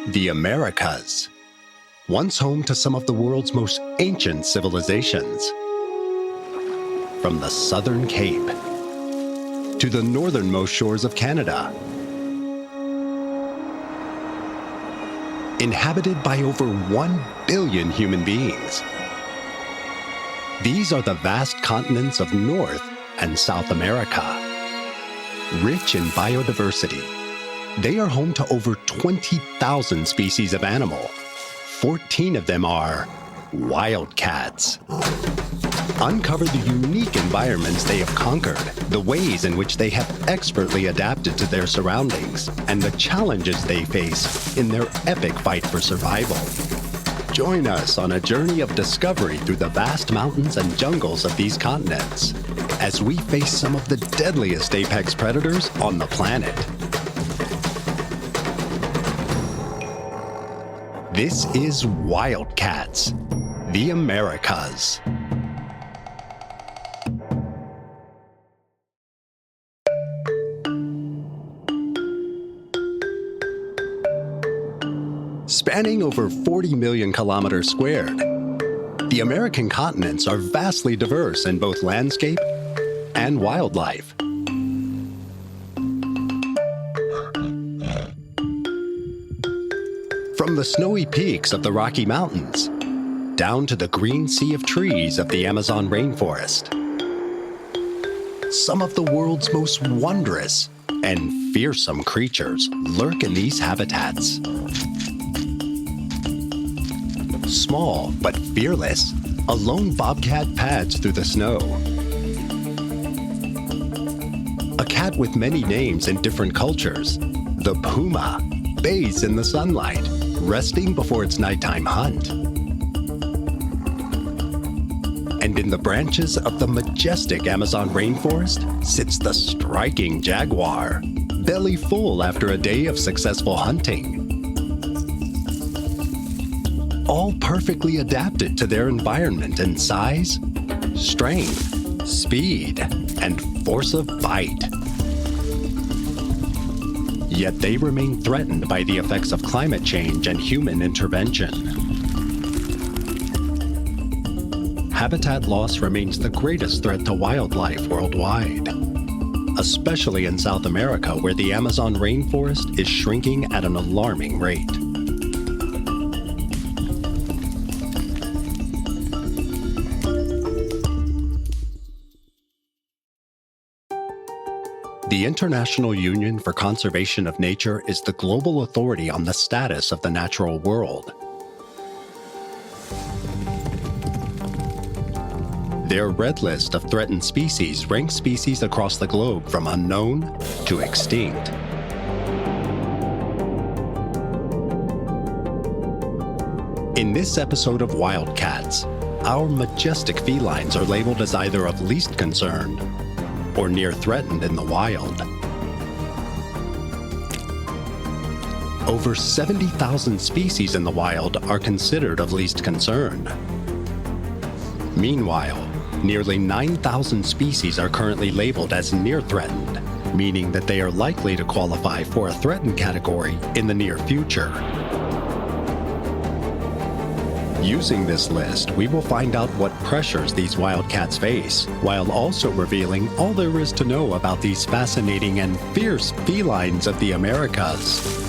The Americas, once home to some of the world's most ancient civilizations. From the southern Cape to the northernmost shores of Canada. Inhabited by over 1 billion human beings. These are the vast continents of North and South America. Rich in biodiversity, they are home to over 20,000 species of animal. 14 of them are wildcats. Uncover the unique environments they have conquered, the ways in which they have expertly adapted to their surroundings, and the challenges they face in their epic fight for survival. Join us on a journey of discovery through the vast mountains and jungles of these continents, as we face some of the deadliest apex predators on the planet. This is Wildcats, the Americas. Spanning over 40 million kilometers squared, the American continents are vastly diverse in both landscape and wildlife. From the snowy peaks of the Rocky Mountains, down to the green sea of trees of the Amazon rainforest, some of the world's most wondrous and fearsome creatures lurk in these habitats. Small but fearless, a lone bobcat pads through the snow. A cat with many names in different cultures, the Puma, bathes in the sunlight, resting before its nighttime hunt. And in the branches of the majestic Amazon rainforest sits the striking Jaguar, belly full after a day of successful hunting. All perfectly adapted to their environment in size, strength, speed, and force of bite. Yet they remain threatened by the effects of climate change and human intervention. Habitat loss remains the greatest threat to wildlife worldwide, especially in South America, where the Amazon rainforest is shrinking at an alarming rate. The International Union for Conservation of Nature is the global authority on the status of the natural world. Their red list of threatened species ranks species across the globe from unknown to extinct. In this episode of Wildcats, our majestic felines are labeled as either of least concern or near threatened in the wild. Over 70,000 species in the wild are considered of least concern. Meanwhile, nearly 9,000 species are currently labeled as near threatened, meaning that they are likely to qualify for a threatened category in the near future. Using this list, we will find out what pressures these wildcats face, while also revealing all there is to know about these fascinating and fierce felines of the Americas.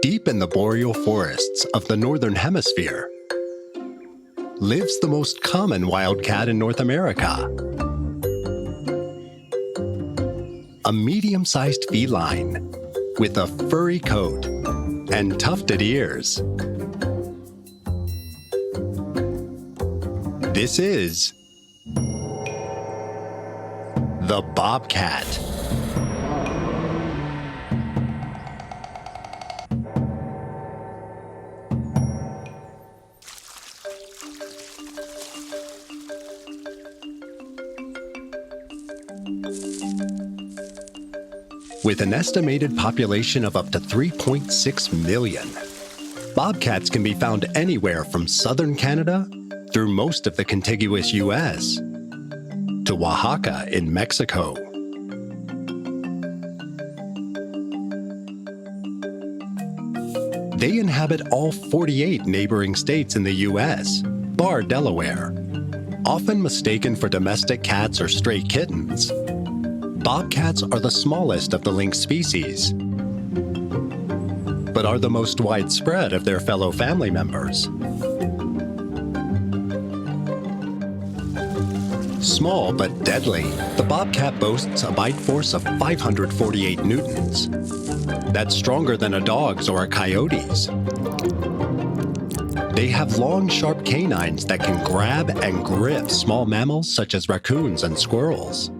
Deep in the boreal forests of the Northern Hemisphere lives the most common wildcat in North America. A medium-sized feline with a furry coat and tufted ears. This is the bobcat. With an estimated population of up to 3.6 million, bobcats can be found anywhere from southern Canada through most of the contiguous U.S. to Oaxaca in Mexico. They inhabit all 48 neighboring states in the U.S., bar Delaware. Often mistaken for domestic cats or stray kittens, bobcats are the smallest of the lynx species, but are the most widespread of their fellow family members. Small but deadly, the bobcat boasts a bite force of 548 newtons. That's stronger than a dog's or a coyote's. They have long, sharp canines that can grab and grip small mammals such as raccoons and squirrels.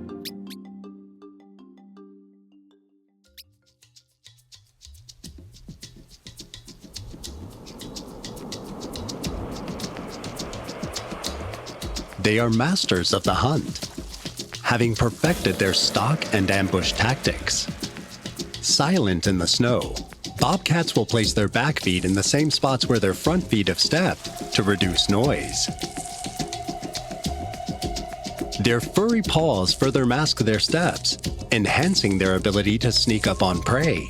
They are masters of the hunt, having perfected their stalk and ambush tactics. Silent in the snow, bobcats will place their back feet in the same spots where their front feet have stepped to reduce noise. Their furry paws further mask their steps, enhancing their ability to sneak up on prey.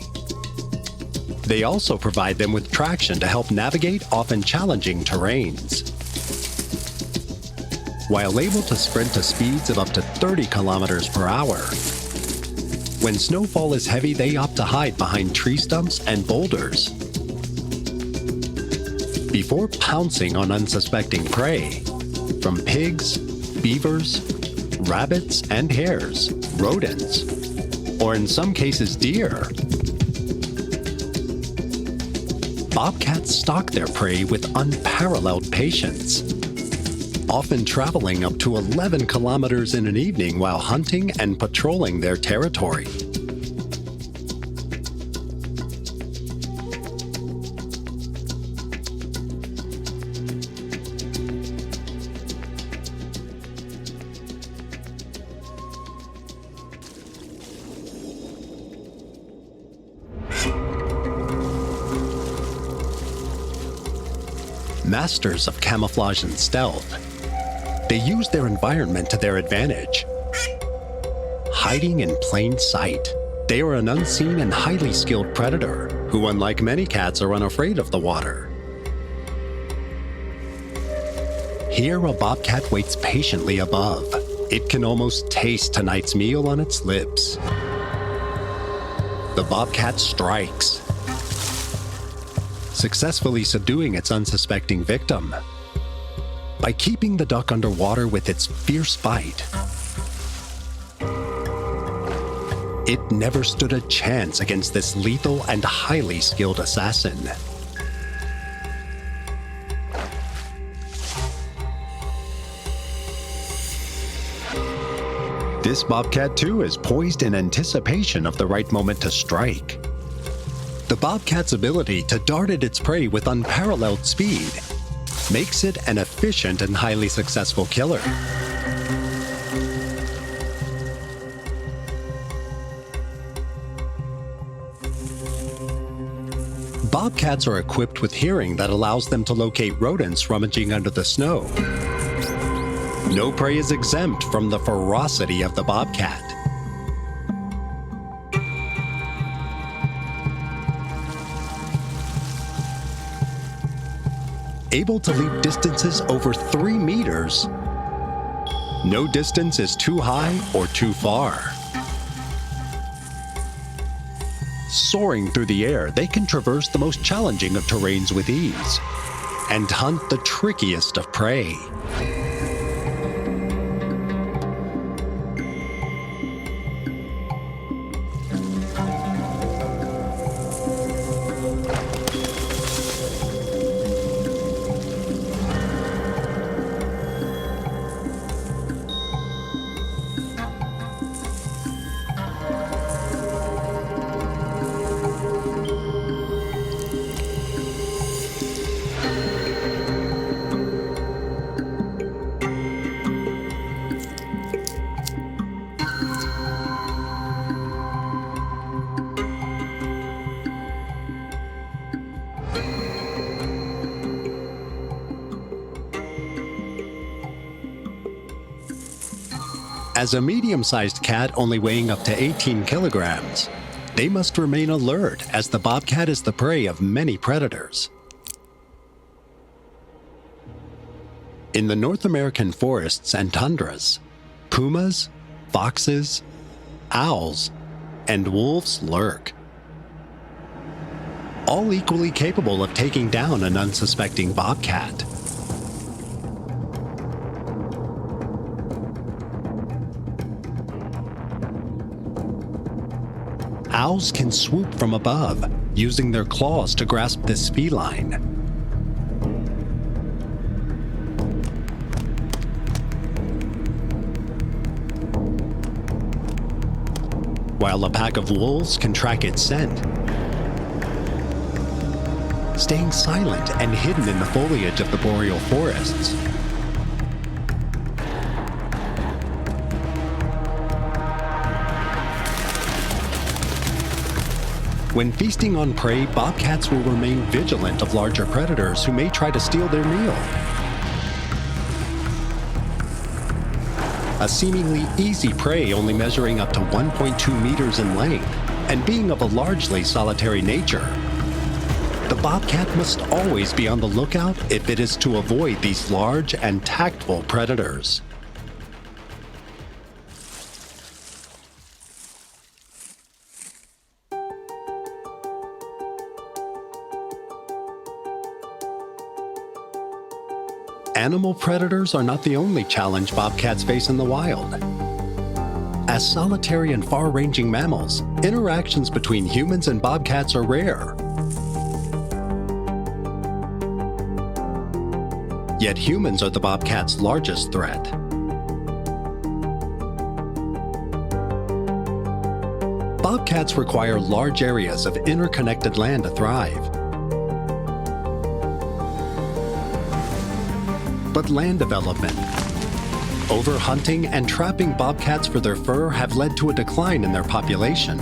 They also provide them with traction to help navigate often challenging terrains. While able to sprint to speeds of up to 30 kilometers per hour, when snowfall is heavy, they opt to hide behind tree stumps and boulders. Before pouncing on unsuspecting prey, from pigs, beavers, rabbits and hares, rodents, or in some cases deer, bobcats stalk their prey with unparalleled patience, often traveling up to 11 kilometers in an evening while hunting and patrolling their territory. Masters of camouflage and stealth, they use their environment to their advantage. Hiding in plain sight, they are an unseen and highly skilled predator who, unlike many cats, are unafraid of the water. Here, a bobcat waits patiently above. It can almost taste tonight's meal on its lips. The bobcat strikes, successfully subduing its unsuspecting victim. By keeping the duck underwater with its fierce bite, it never stood a chance against this lethal and highly skilled assassin. This bobcat too is poised in anticipation of the right moment to strike. The bobcat's ability to dart at its prey with unparalleled speed makes it an efficient and highly successful killer. Bobcats are equipped with hearing that allows them to locate rodents rummaging under the snow. No prey is exempt from the ferocity of the bobcat. Able to leap distances over 3 meters, no distance is too high or too far. Soaring through the air, they can traverse the most challenging of terrains with ease and hunt the trickiest of prey. As a medium-sized cat only weighing up to 18 kilograms, they must remain alert as the bobcat is the prey of many predators. In the North American forests and tundras, pumas, foxes, owls, and wolves lurk, all equally capable of taking down an unsuspecting bobcat. Owls can swoop from above, using their claws to grasp this feline. While a pack of wolves can track its scent, staying silent and hidden in the foliage of the boreal forests. When feasting on prey, bobcats will remain vigilant of larger predators who may try to steal their meal. A seemingly easy prey only measuring up to 1.2 meters in length and being of a largely solitary nature, the bobcat must always be on the lookout if it is to avoid these large and tactful predators. Animal predators are not the only challenge bobcats face in the wild. As solitary and far-ranging mammals, interactions between humans and bobcats are rare. Yet humans are the bobcat's largest threat. Bobcats require large areas of interconnected land to thrive. But land development, overhunting, and trapping bobcats for their fur have led to a decline in their population.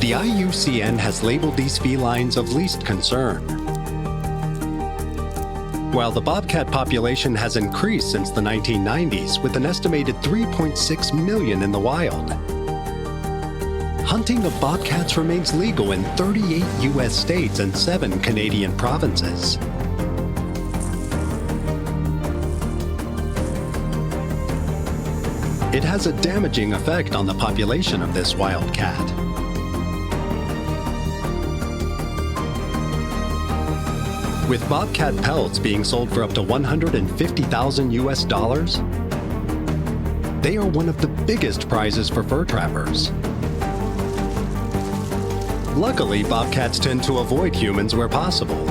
The IUCN has labeled these felines of least concern. While the bobcat population has increased since the 1990s with an estimated 3.6 million in the wild, hunting of bobcats remains legal in 38 U.S. states and 7 Canadian provinces. It has a damaging effect on the population of this wild cat. With bobcat pelts being sold for up to $150,000 US, they are one of the biggest prizes for fur trappers. Luckily, bobcats tend to avoid humans where possible.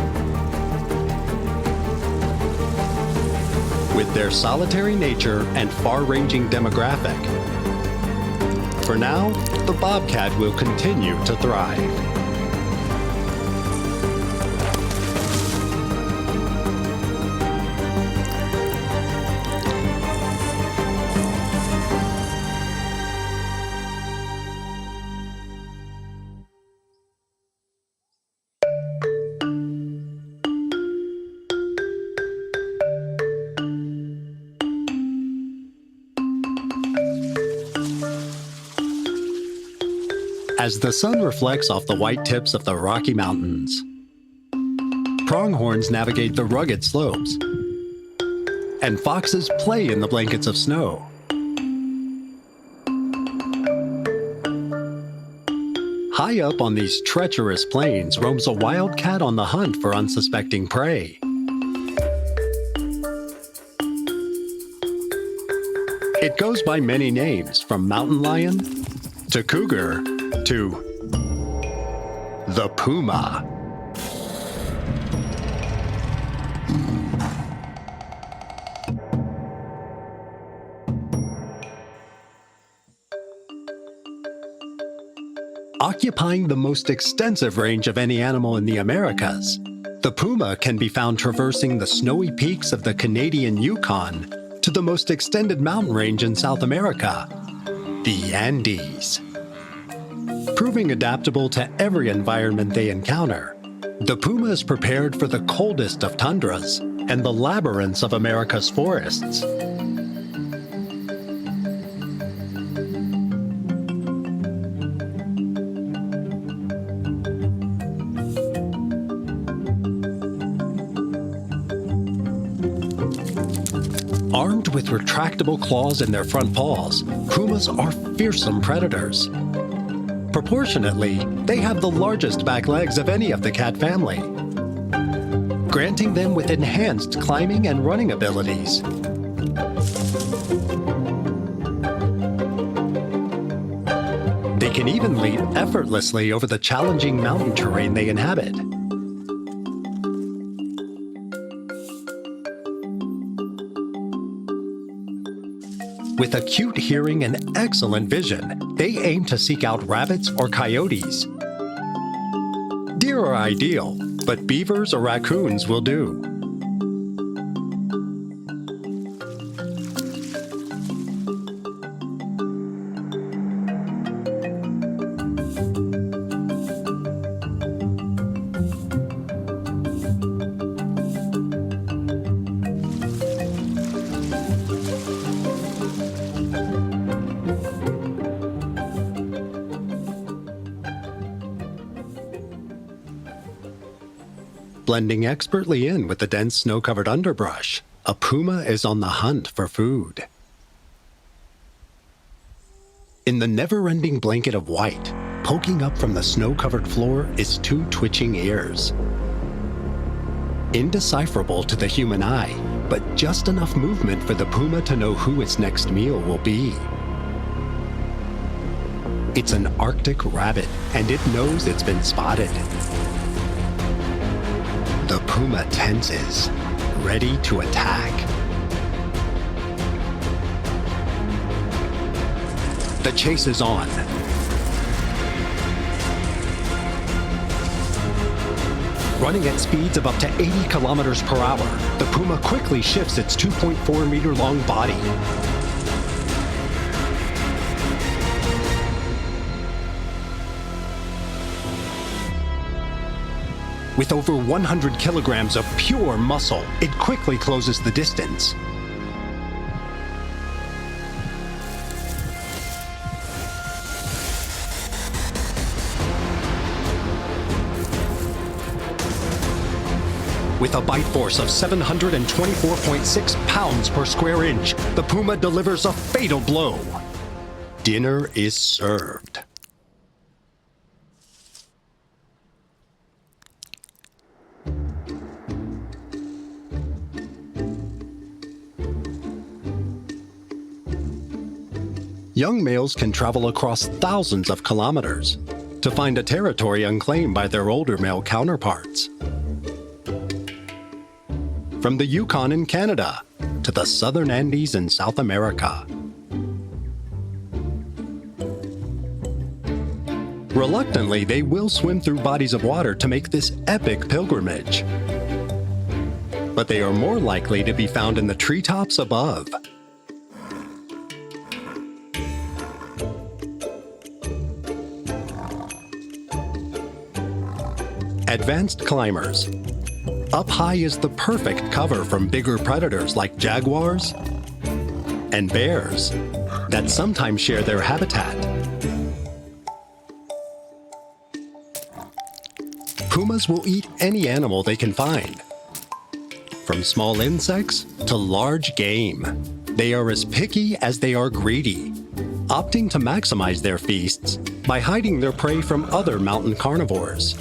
With their solitary nature and far-ranging demographic, for now, the bobcat will continue to thrive. As the sun reflects off the white tips of the Rocky Mountains, pronghorns navigate the rugged slopes, and foxes play in the blankets of snow. High up on these treacherous plains roams a wildcat on the hunt for unsuspecting prey. It goes by many names, from mountain lion to cougar to the Puma. Occupying the most extensive range of any animal in the Americas, the Puma can be found traversing the snowy peaks of the Canadian Yukon to the most extended mountain range in South America, the Andes. Proving adaptable to every environment they encounter, the puma is prepared for the coldest of tundras and the labyrinths of America's forests. Armed with retractable claws in their front paws, pumas are fearsome predators. Proportionately, they have the largest back legs of any of the cat family, granting them with enhanced climbing and running abilities. They can even leap effortlessly over the challenging mountain terrain they inhabit. With acute hearing and excellent vision, they aim to seek out rabbits or coyotes. Deer are ideal, but beavers or raccoons will do. Blending expertly in with the dense snow-covered underbrush, a puma is on the hunt for food. In the never-ending blanket of white, poking up from the snow-covered floor is two twitching ears. Indecipherable to the human eye, but just enough movement for the puma to know who its next meal will be. It's an Arctic rabbit, and it knows it's been spotted. The puma tenses, ready to attack. The chase is on. Running at speeds of up to 80 kilometers per hour, the puma quickly shifts its 2.4-meter-long body. With over 100 kilograms of pure muscle, it quickly closes the distance. With a bite force of 724.6 pounds per square inch, the puma delivers a fatal blow. Dinner is served. Young males can travel across thousands of kilometers to find a territory unclaimed by their older male counterparts. From the Yukon in Canada to the southern Andes in South America. Reluctantly, they will swim through bodies of water to make this epic pilgrimage. But they are more likely to be found in the treetops above. Advanced climbers. Up high is the perfect cover from bigger predators like jaguars and bears that sometimes share their habitat. Pumas will eat any animal they can find, from small insects to large game. They are as picky as they are greedy, opting to maximize their feasts by hiding their prey from other mountain carnivores.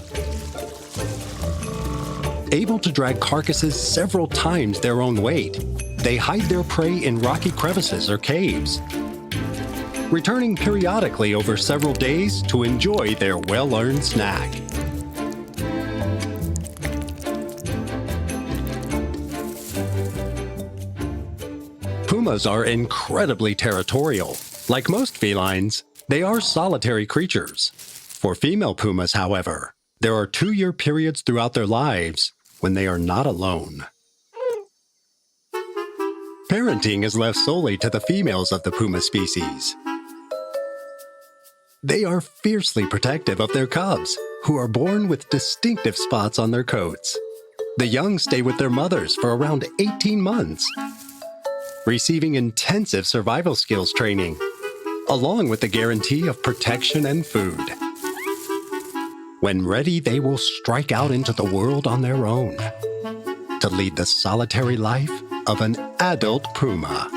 Able to drag carcasses several times their own weight, they hide their prey in rocky crevices or caves, returning periodically over several days to enjoy their well-earned snack. Pumas are incredibly territorial. Like most felines, they are solitary creatures. For female pumas, however, there are 2-year periods throughout their lives when they are not alone. Parenting is left solely to the females of the puma species. They are fiercely protective of their cubs, who are born with distinctive spots on their coats. The young stay with their mothers for around 18 months, receiving intensive survival skills training, along with the guarantee of protection and food. When ready, they will strike out into the world on their own to lead the solitary life of an adult puma.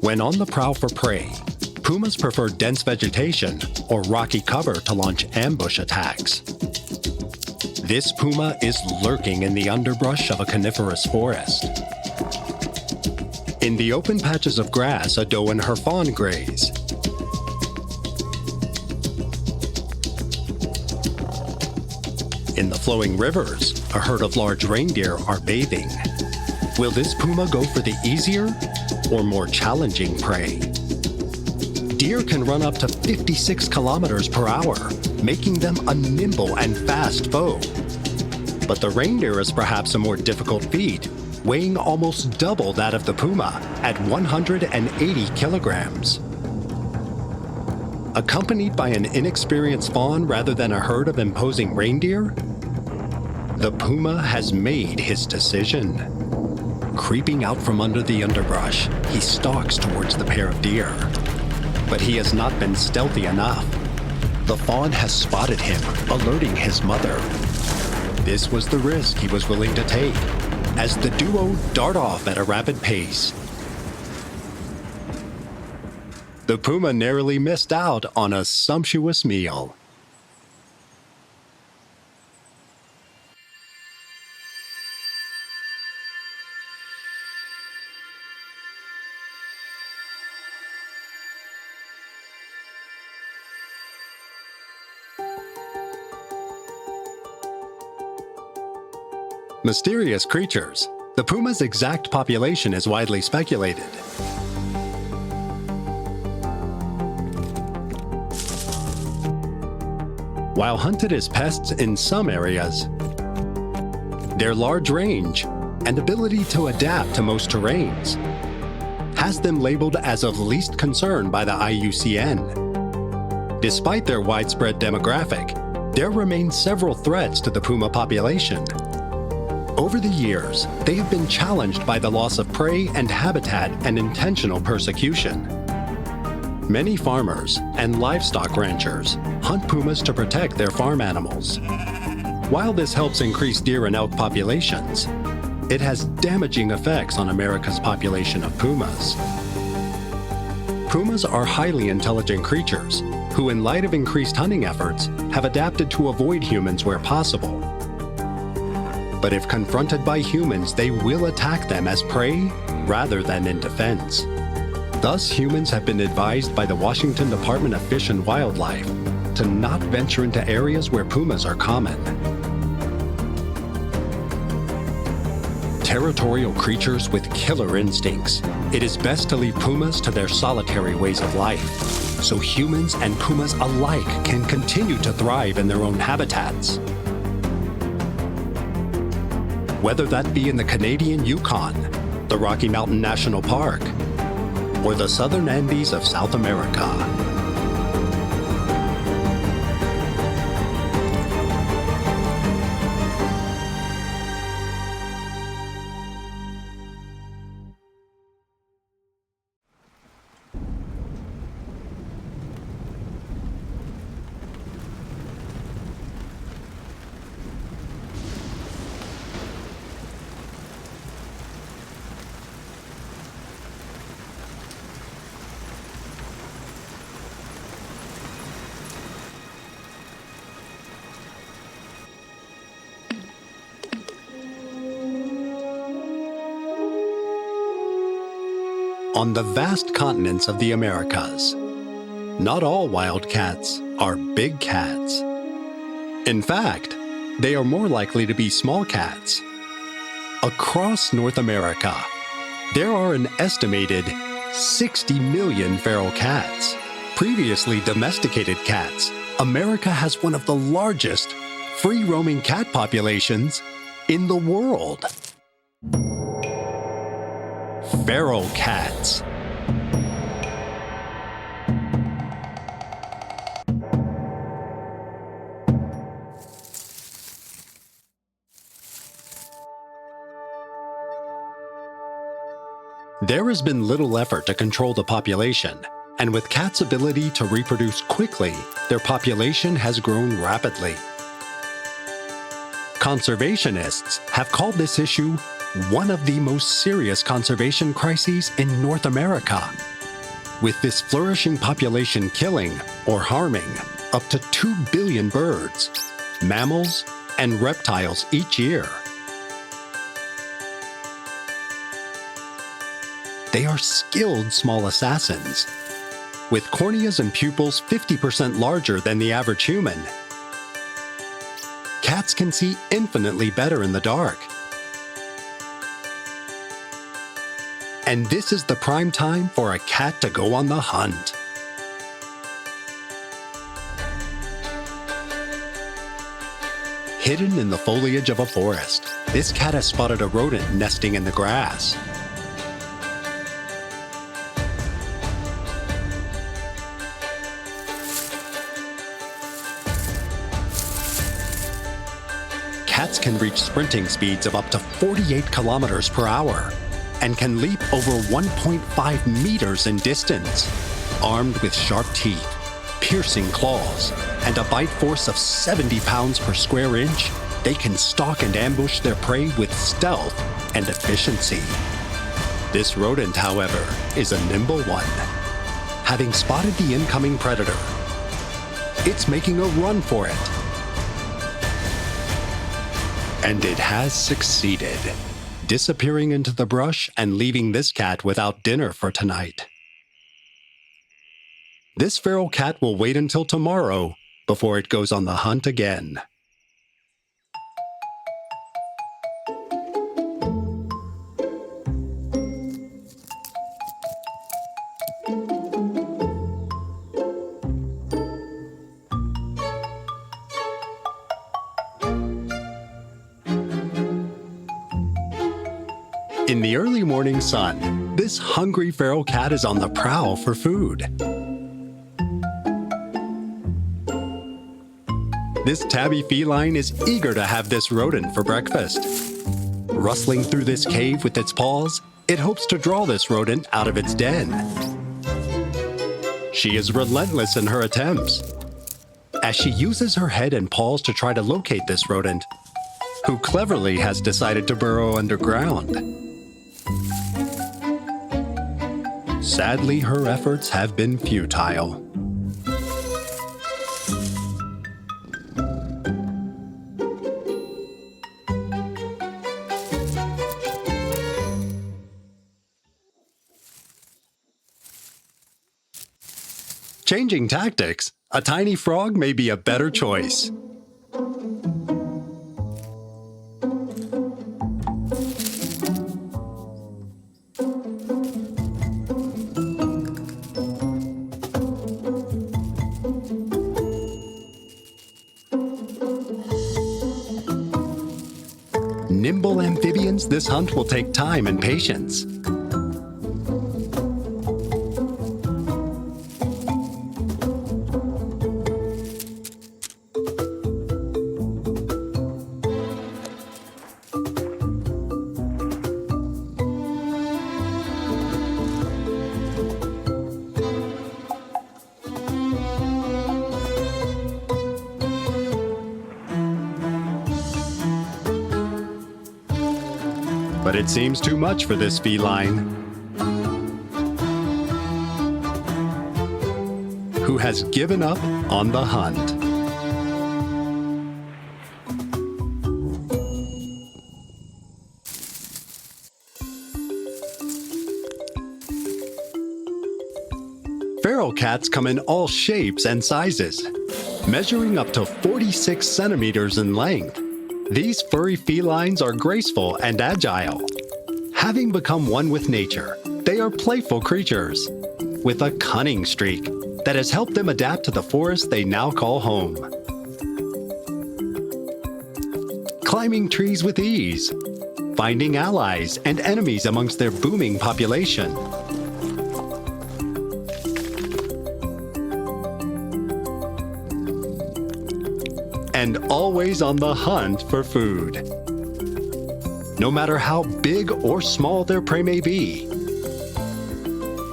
When on the prowl for prey, pumas prefer dense vegetation or rocky cover to launch ambush attacks. This puma is lurking in the underbrush of a coniferous forest. In the open patches of grass, a doe and her fawn graze. In the flowing rivers, a herd of large reindeer are bathing. Will this puma go for the easier or more challenging prey? Deer can run up to 56 kilometers per hour, making them a nimble and fast foe. But the reindeer is perhaps a more difficult feat, weighing almost double that of the puma at 180 kilograms. Accompanied by an inexperienced fawn rather than a herd of imposing reindeer, the puma has made his decision. Creeping out from under the underbrush, he stalks towards the pair of deer. But he has not been stealthy enough. The fawn has spotted him, alerting his mother. This was the risk he was willing to take, as the duo dart off at a rapid pace. The puma narrowly missed out on a sumptuous meal. Mysterious creatures. The puma's exact population is widely speculated. While hunted as pests in some areas, their large range and ability to adapt to most terrains has them labeled as of least concern by the IUCN. Despite their widespread demographic, there remain several threats to the puma population. Over the years, they have been challenged by the loss of prey and habitat and intentional persecution. Many farmers and livestock ranchers hunt pumas to protect their farm animals. While this helps increase deer and elk populations, it has damaging effects on America's population of pumas. Pumas are highly intelligent creatures who, in light of increased hunting efforts, have adapted to avoid humans where possible. But if confronted by humans, they will attack them as prey rather than in defense. Thus, humans have been advised by the Washington Department of Fish and Wildlife to not venture into areas where pumas are common. Territorial creatures with killer instincts, it is best to leave pumas to their solitary ways of life, so humans and pumas alike can continue to thrive in their own habitats. Whether that be in the Canadian Yukon, the Rocky Mountain National Park, or the southern Andes of South America. on the vast continents of the Americas. Not all wild cats are big cats. In fact, they are more likely to be small cats. Across North America, there are an estimated 60 million feral cats. Previously domesticated cats, America has one of the largest free-roaming cat populations in the world. Feral cats. There has been little effort to control the population, and with cats' ability to reproduce quickly, their population has grown rapidly. Conservationists have called this issue one of the most serious conservation crises in North America, with this flourishing population killing or harming up to 2 billion birds, mammals, and reptiles each year. They are skilled small assassins, with corneas and pupils 50% larger than the average human. Cats can see infinitely better in the dark. And this is the prime time for a cat to go on the hunt. Hidden in the foliage of a forest, this cat has spotted a rodent nesting in the grass. Cats can reach sprinting speeds of up to 48 kilometers per hour and can leap over 1.5 meters in distance. Armed with sharp teeth, piercing claws, and a bite force of 70 pounds per square inch, they can stalk and ambush their prey with stealth and efficiency. This rodent, however, is a nimble one. Having spotted the incoming predator, it's making a run for it. And it has succeeded, disappearing into the brush and leaving this cat without dinner for tonight. This feral cat will wait until tomorrow before it goes on the hunt again. In the early morning sun, this hungry feral cat is on the prowl for food. This tabby feline is eager to have this rodent for breakfast. Rustling through this cave with its paws, it hopes to draw this rodent out of its den. She is relentless in her attempts, as she uses her head and paws to try to locate this rodent, who cleverly has decided to burrow underground. Sadly, her efforts have been futile. Changing tactics, a tiny frog may be a better choice. Nimble amphibians, this hunt will take time and patience. But it seems too much for this feline, who has given up on the hunt. Feral cats come in all shapes and sizes, measuring up to 46 centimeters in length. These furry felines are graceful and agile. Having become one with nature, they are playful creatures with a cunning streak that has helped them adapt to the forest they now call home. Climbing trees with ease, finding allies and enemies amongst their booming population. And always on the hunt for food. No matter how big or small their prey may be.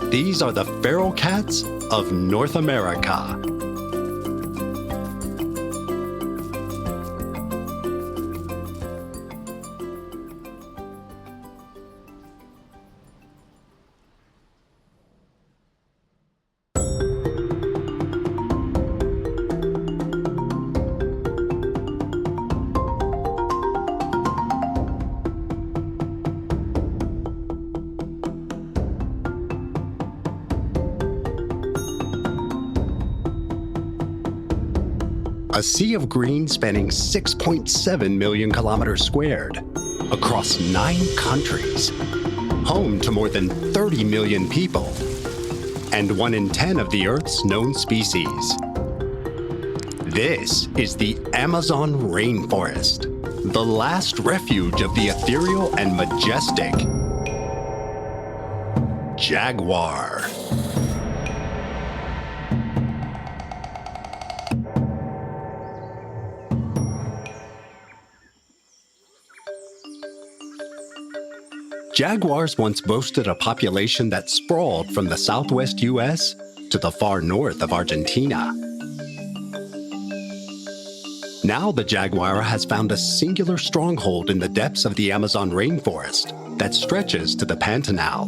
These are the feral cats of North America. A sea of green spanning 6.7 million kilometers squared across 9 countries, home to more than 30 million people, and 1 in 10 of the Earth's known species. This is the Amazon rainforest, the last refuge of the ethereal and majestic jaguar. Jaguars once boasted a population that sprawled from the southwest U.S. to the far north of Argentina. Now the jaguar has found a singular stronghold in the depths of the Amazon rainforest that stretches to the Pantanal.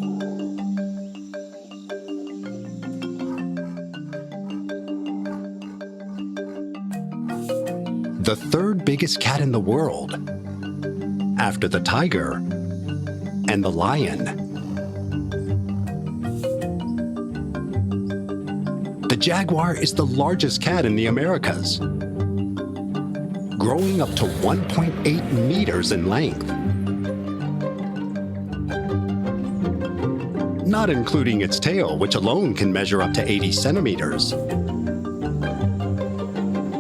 The third biggest cat in the world, after the tiger and the lion. The jaguar is the largest cat in the Americas, growing up to 1.8 meters in length. Not including its tail, which alone can measure up to 80 centimeters.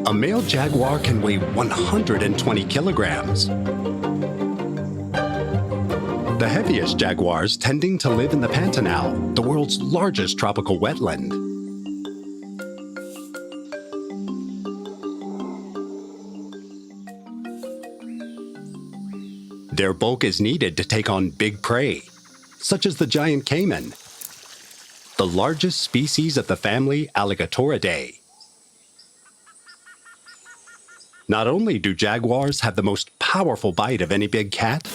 A male jaguar can weigh 120 kilograms. The heaviest jaguars tending to live in the Pantanal, the world's largest tropical wetland. Their bulk is needed to take on big prey, such as the giant caiman, the largest species of the family Alligatoridae. Not only do jaguars have the most powerful bite of any big cat,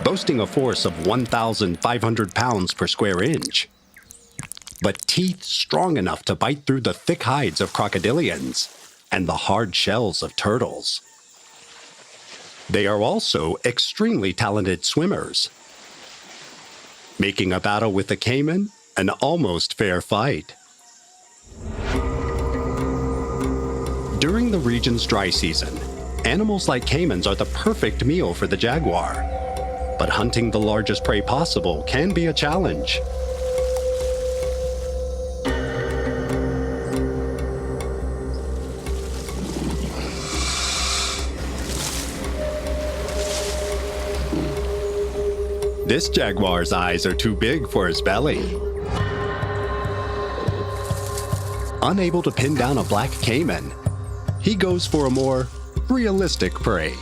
boasting a force of 1,500 pounds per square inch, but teeth strong enough to bite through the thick hides of crocodilians and the hard shells of turtles. They are also extremely talented swimmers, making a battle with the caiman an almost fair fight. During the region's dry season, animals like caimans are the perfect meal for the jaguar. But hunting the largest prey possible can be a challenge. This jaguar's eyes are too big for his belly. Unable to pin down a black caiman, he goes for a more realistic prey.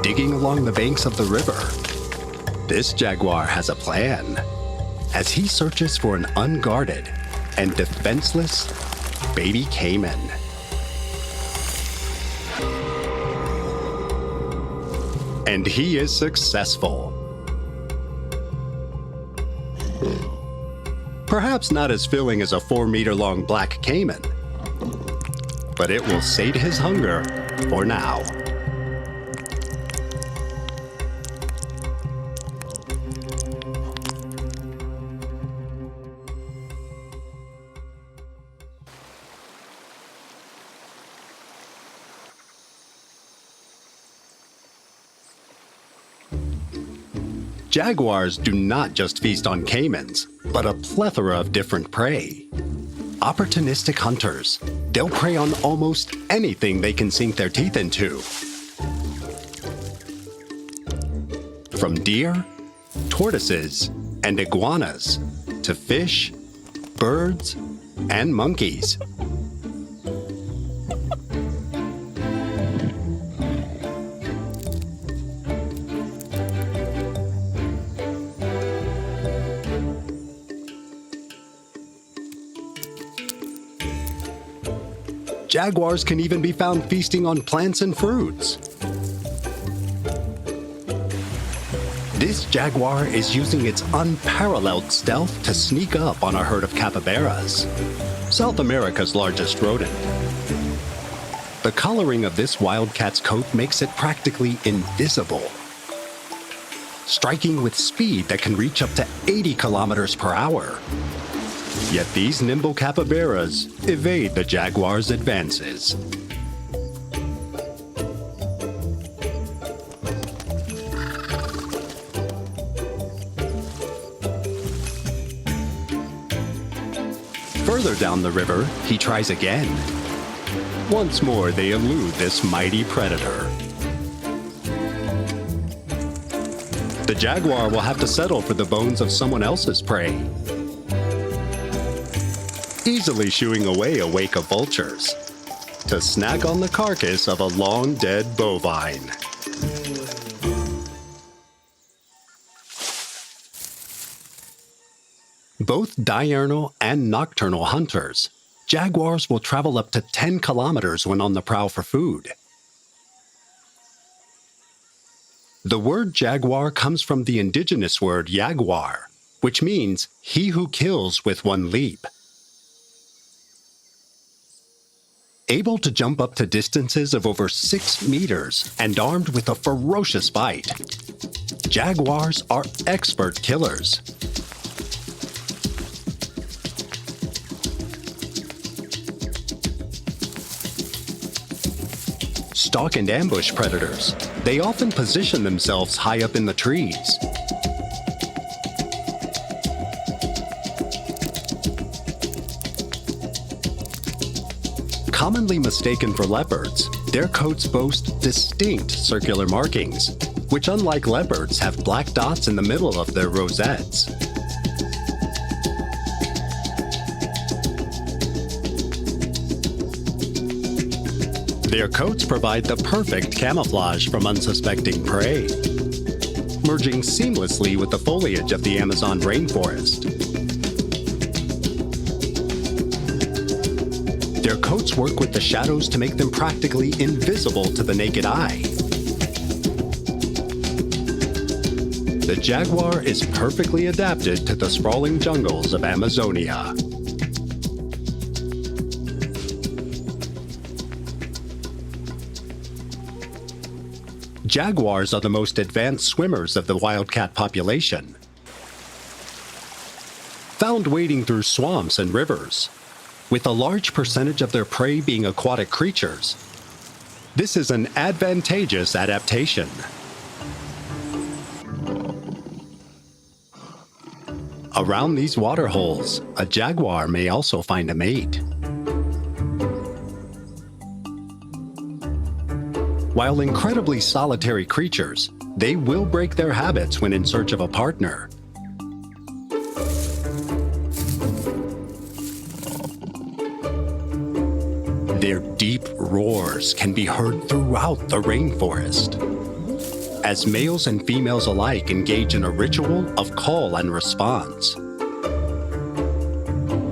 Digging along the banks of the river, this jaguar has a plan as he searches for an unguarded and defenseless baby caiman. And he is successful. Perhaps not as filling as a 4-meter-long black caiman, but it will sate his hunger for now. Jaguars do not just feast on caimans, but a plethora of different prey. Opportunistic hunters, they'll prey on almost anything they can sink their teeth into. From deer, tortoises, and iguanas, to fish, birds, and monkeys. Jaguars can even be found feasting on plants and fruits. This jaguar is using its unparalleled stealth to sneak up on a herd of capybaras, South America's largest rodent. The coloring of this wildcat's coat makes it practically invisible, striking with speed that can reach up to 80 kilometers per hour. Yet these nimble capybaras evade the jaguar's advances. Further down the river, he tries again. Once more, they elude this mighty predator. The jaguar will have to settle for the bones of someone else's prey, easily shooing away a wake of vultures to snack on the carcass of a long-dead bovine. Both diurnal and nocturnal hunters, jaguars will travel up to 10 kilometers when on the prowl for food. The word jaguar comes from the indigenous word jaguar, which means he who kills with one leap. Able to jump up to distances of over 6 meters and armed with a ferocious bite, jaguars are expert killers. Stalk and ambush predators, they often position themselves high up in the trees. Commonly mistaken for leopards, their coats boast distinct circular markings, which unlike leopards have black dots in the middle of their rosettes. Their coats provide the perfect camouflage from unsuspecting prey, merging seamlessly with the foliage of the Amazon rainforest. Their coats work with the shadows to make them practically invisible to the naked eye. The jaguar is perfectly adapted to the sprawling jungles of Amazonia. Jaguars are the most advanced swimmers of the wildcat population. Found wading through swamps and rivers, with a large percentage of their prey being aquatic creatures, this is an advantageous adaptation. Around these water holes, a jaguar may also find a mate. While incredibly solitary creatures, they will break their habits when in search of a partner. Their deep roars can be heard throughout the rainforest, as males and females alike engage in a ritual of call and response.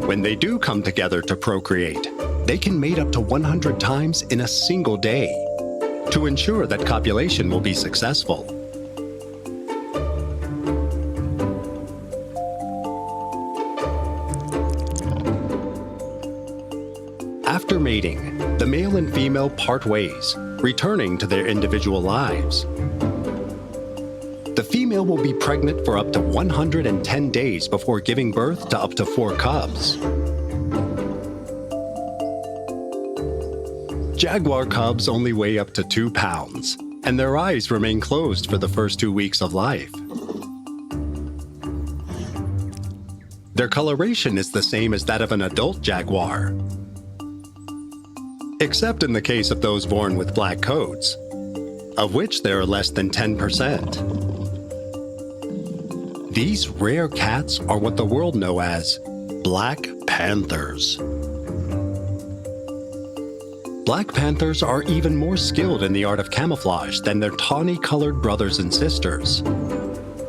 When they do come together to procreate, they can mate up to 100 times in a single day to ensure that copulation will be successful. After mating, the male and female part ways, returning to their individual lives. The female will be pregnant for up to 110 days before giving birth to up to 4 cubs. Jaguar cubs only weigh up to 2 pounds, and their eyes remain closed for the first 2 weeks of life. Their coloration is the same as that of an adult jaguar, except in the case of those born with black coats, of which there are less than 10%. These rare cats are what the world know as Black Panthers. Black Panthers are even more skilled in the art of camouflage than their tawny-colored brothers and sisters.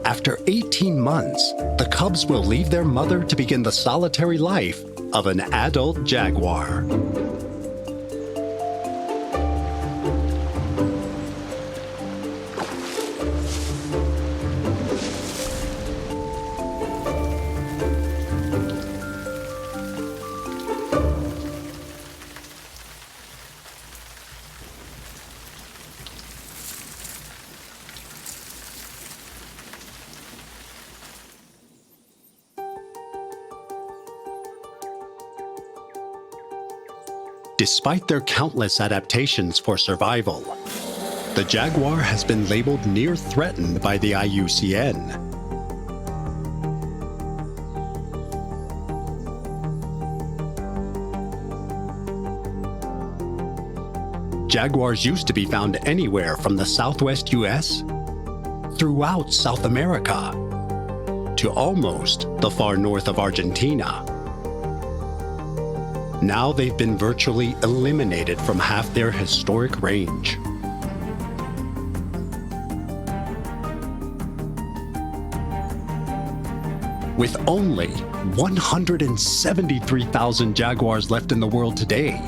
After 18 months, the cubs will leave their mother to begin the solitary life of an adult jaguar. Despite their countless adaptations for survival, the jaguar has been labeled near threatened by the IUCN. Jaguars used to be found anywhere from the southwest US, throughout South America, to almost the far north of Argentina. Now they've been virtually eliminated from half their historic range. With only 173,000 jaguars left in the world today,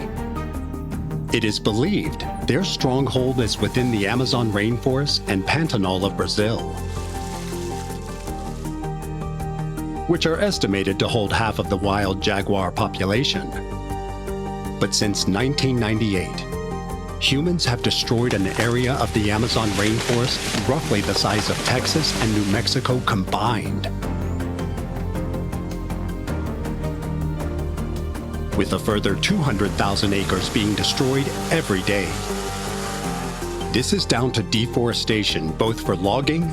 it is believed their stronghold is within the Amazon rainforest and Pantanal of Brazil, which are estimated to hold half of the wild jaguar population. But since 1998, humans have destroyed an area of the Amazon rainforest roughly the size of Texas and New Mexico combined, with a further 200,000 acres being destroyed every day. This is down to deforestation both for logging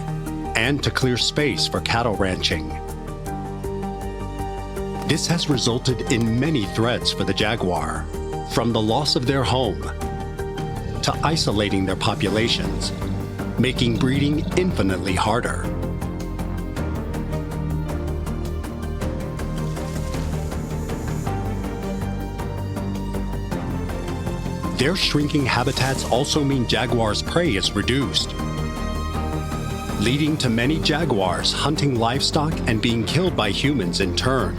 and to clear space for cattle ranching. This has resulted in many threats for the jaguar, from the loss of their home to isolating their populations, making breeding infinitely harder. Their shrinking habitats also mean jaguars' prey is reduced, leading to many jaguars hunting livestock and being killed by humans in turn.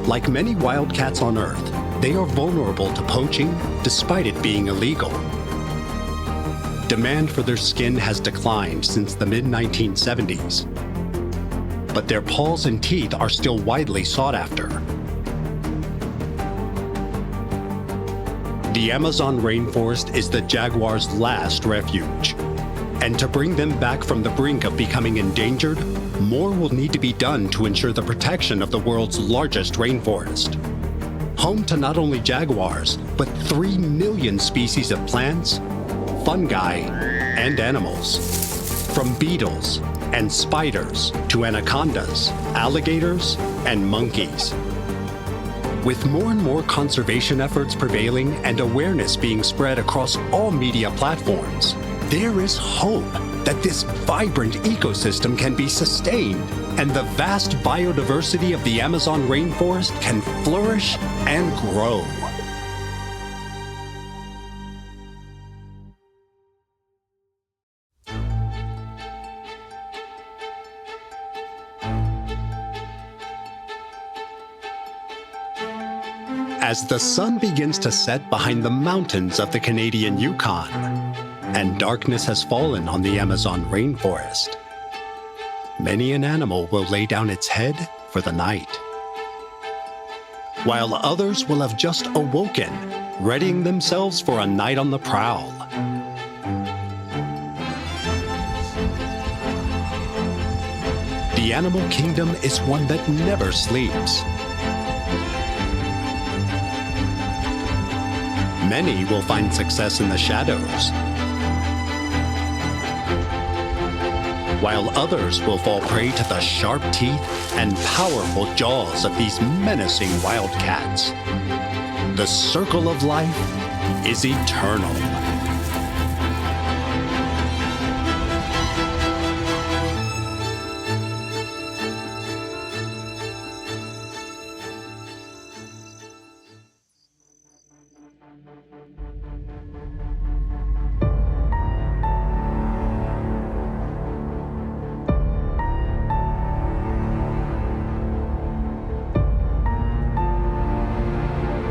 Like many wildcats on Earth, they are vulnerable to poaching despite it being illegal. Demand for their skin has declined since the mid-1970s, but their paws and teeth are still widely sought after. The Amazon rainforest is the jaguar's last refuge, and to bring them back from the brink of becoming endangered, more will need to be done to ensure the protection of the world's largest rainforest, home to not only jaguars, but 3 million species of plants, fungi, and animals, from beetles and spiders to anacondas, alligators, and monkeys. With more and more conservation efforts prevailing and awareness being spread across all media platforms, there is hope that this vibrant ecosystem can be sustained and the vast biodiversity of the Amazon rainforest can flourish and grow. As the sun begins to set behind the mountains of the Canadian Yukon, and darkness has fallen on the Amazon rainforest, many an animal will lay down its head for the night, while others will have just awoken, readying themselves for a night on the prowl. The animal kingdom is one that never sleeps. Many will find success in the shadows, while others will fall prey to the sharp teeth and powerful jaws of these menacing wildcats. The circle of life is eternal.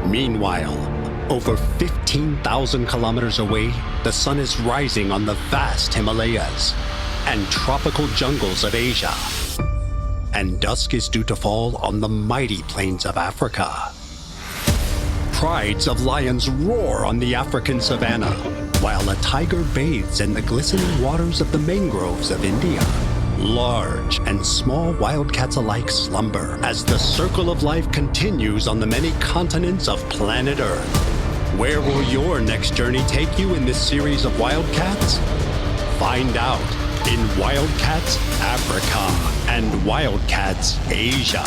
Meanwhile, over 15,000 kilometers away, the sun is rising on the vast Himalayas and tropical jungles of Asia. And dusk is due to fall on the mighty plains of Africa. Prides of lions roar on the African savanna, while a tiger bathes in the glistening waters of the mangroves of India. Large and small wildcats alike slumber as the circle of life continues on the many continents of planet Earth. Where will your next journey take you in this series of wildcats? Find out in Wildcats Africa and Wildcats Asia.